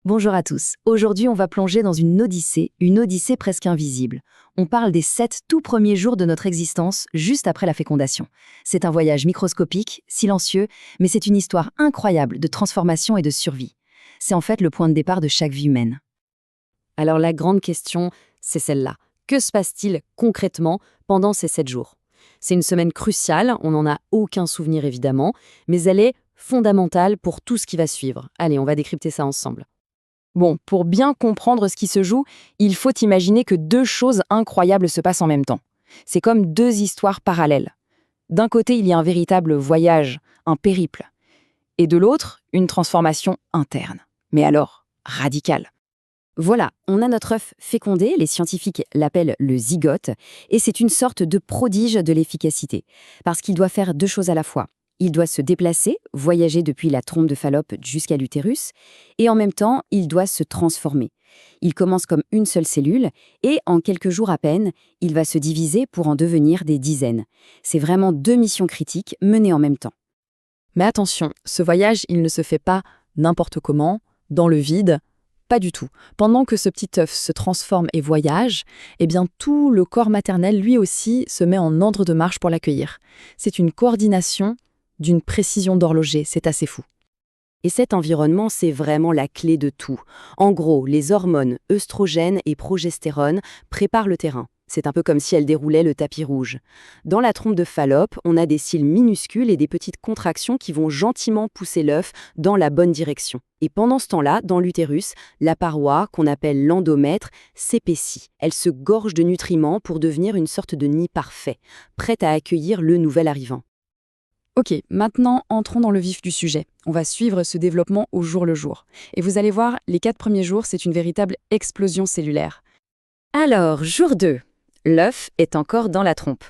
Bonjour à tous. Aujourd'hui, on va plonger dans une odyssée presque invisible. On parle des 7 tout premiers jours de notre existence, juste après la fécondation. C'est un voyage microscopique, silencieux, mais c'est une histoire incroyable de transformation et de survie. C'est en fait le point de départ de chaque vie humaine. Alors la grande question, c'est celle-là. Que se passe-t-il concrètement pendant ces 7 jours? C'est une semaine cruciale, on n'en a aucun souvenir évidemment, mais elle est fondamentale pour tout ce qui va suivre. Allez, on va décrypter ça ensemble. Bon, pour bien comprendre ce qui se joue, il faut imaginer que deux choses incroyables se passent en même temps. C'est comme deux histoires parallèles. D'un côté, il y a un véritable voyage, un périple. Et de l'autre, une transformation interne. Mais alors, radicale. Voilà, on a notre œuf fécondé, les scientifiques l'appellent le zygote, et c'est une sorte de prodige de l'efficacité, parce qu'il doit faire deux choses à la fois. Il doit se déplacer, voyager depuis la trompe de Fallope jusqu'à l'utérus, et en même temps, il doit se transformer. Il commence comme une seule cellule, et en quelques jours à peine, il va se diviser pour en devenir des dizaines. C'est vraiment deux missions critiques menées en même temps. Mais attention, ce voyage, il ne se fait pas n'importe comment, dans le vide. Pas du tout. Pendant que ce petit œuf se transforme et voyage, eh bien tout le corps maternel, lui aussi, se met en ordre de marche pour l'accueillir. C'est une coordination d'une précision d'horloger, c'est assez fou. Et cet environnement, c'est vraiment la clé de tout. En gros, les hormones œstrogènes et progestérone préparent le terrain. C'est un peu comme si elles déroulaient le tapis rouge. Dans la trompe de Fallope, on a des cils minuscules et des petites contractions qui vont gentiment pousser l'œuf dans la bonne direction. Et pendant ce temps-là, dans l'utérus, la paroi, qu'on appelle l'endomètre, s'épaissit. Elle se gorge de nutriments pour devenir une sorte de nid parfait, prête à accueillir le nouvel arrivant. Ok, maintenant entrons dans le vif du sujet. On va suivre ce développement au jour le jour. Et vous allez voir, les 4 premiers jours, c'est une véritable explosion cellulaire. Alors, jour 2. L'œuf est encore dans la trompe.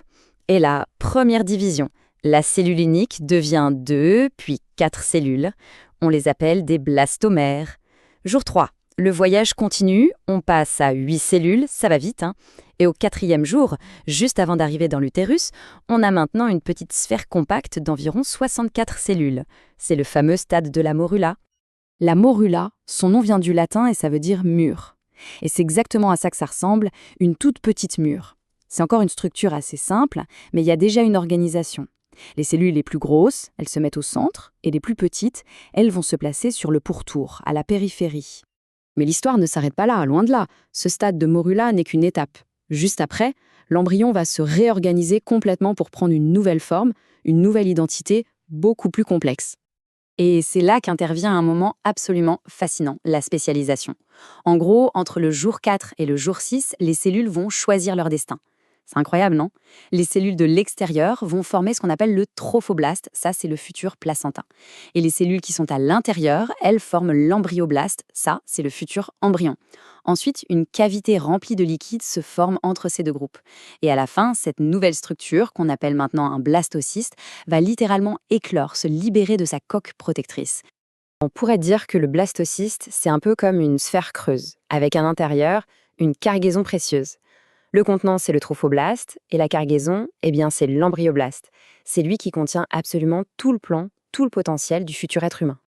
Et la première division, la cellule unique devient 2, puis 4 cellules. On les appelle des blastomères. Jour 3. Le voyage continue, on passe à 8 cellules, ça va vite, hein. Et au 4e jour, juste avant d'arriver dans l'utérus, on a maintenant une petite sphère compacte d'environ 64 cellules. C'est le fameux stade de la morula. La morula, son nom vient du latin et ça veut dire mûre. Et c'est exactement à ça que ça ressemble, une toute petite mûre. C'est encore une structure assez simple, mais il y a déjà une organisation. Les cellules les plus grosses, elles se mettent au centre, et les plus petites, elles vont se placer sur le pourtour, à la périphérie. Mais l'histoire ne s'arrête pas là, loin de là. Ce stade de morula n'est qu'une étape. Juste après, l'embryon va se réorganiser complètement pour prendre une nouvelle forme, une nouvelle identité beaucoup plus complexe. Et c'est là qu'intervient un moment absolument fascinant, la spécialisation. En gros, entre le jour 4 et le jour 6, les cellules vont choisir leur destin. C'est incroyable, non? Les cellules de l'extérieur vont former ce qu'on appelle le trophoblaste, ça c'est le futur placentin. Et les cellules qui sont à l'intérieur, elles forment l'embryoblaste, ça c'est le futur embryon. Ensuite, une cavité remplie de liquide se forme entre ces deux groupes. Et à la fin, cette nouvelle structure, qu'on appelle maintenant un blastocyste, va littéralement éclore, se libérer de sa coque protectrice. On pourrait dire que le blastocyste, c'est un peu comme une sphère creuse, avec à l'intérieur une cargaison précieuse. Le contenant, c'est le trophoblaste, et la cargaison, eh bien, c'est l'embryoblaste. C'est lui qui contient absolument tout le plan, tout le potentiel du futur être humain.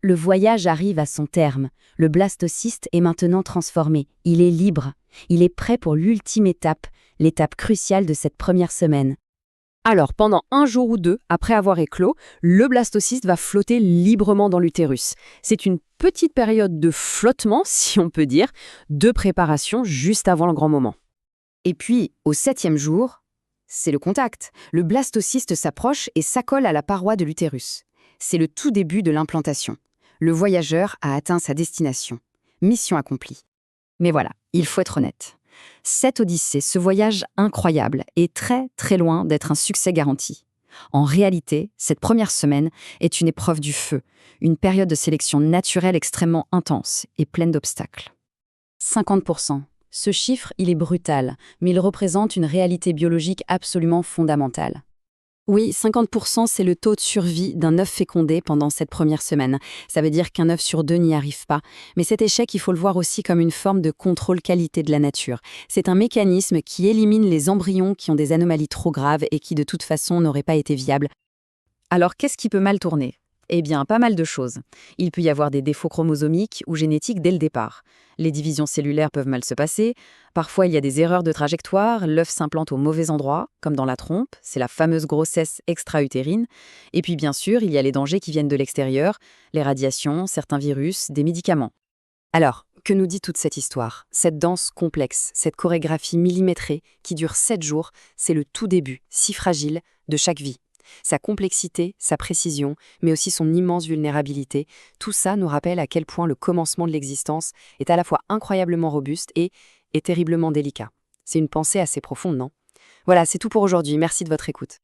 Le voyage arrive à son terme. Le blastocyste est maintenant transformé. Il est libre. Il est prêt pour l'ultime étape, l'étape cruciale de cette première semaine. Alors, pendant 1 jour ou 2, après avoir éclos, le blastocyste va flotter librement dans l'utérus. C'est une petite période de flottement, si on peut dire, de préparation juste avant le grand moment. Et puis, au 7e jour, c'est le contact. Le blastocyste s'approche et s'accole à la paroi de l'utérus. C'est le tout début de l'implantation. Le voyageur a atteint sa destination. Mission accomplie. Mais voilà, il faut être honnête. Cette odyssée, ce voyage incroyable, est très très loin d'être un succès garanti. En réalité, cette première semaine est une épreuve du feu, une période de sélection naturelle extrêmement intense et pleine d'obstacles. 50%. Ce chiffre, il est brutal, mais il représente une réalité biologique absolument fondamentale. Oui, 50%, c'est le taux de survie d'un œuf fécondé pendant cette première semaine. Ça veut dire qu'un œuf sur 2 n'y arrive pas. Mais cet échec, il faut le voir aussi comme une forme de contrôle qualité de la nature. C'est un mécanisme qui élimine les embryons qui ont des anomalies trop graves et qui de toute façon n'auraient pas été viables. Alors qu'est-ce qui peut mal tourner ? Eh bien, pas mal de choses. Il peut y avoir des défauts chromosomiques ou génétiques dès le départ. Les divisions cellulaires peuvent mal se passer. Parfois, il y a des erreurs de trajectoire. L'œuf s'implante au mauvais endroit, comme dans la trompe. C'est la fameuse grossesse extra-utérine. Et puis, bien sûr, il y a les dangers qui viennent de l'extérieur, les radiations, certains virus, des médicaments. Alors, que nous dit toute cette histoire? Cette danse complexe, cette chorégraphie millimétrée qui dure 7 jours, c'est le tout début, si fragile, de chaque vie. Sa complexité, sa précision, mais aussi son immense vulnérabilité, tout ça nous rappelle à quel point le commencement de l'existence est à la fois incroyablement robuste et terriblement délicat. C'est une pensée assez profonde, non? Voilà, c'est tout pour aujourd'hui, merci de votre écoute.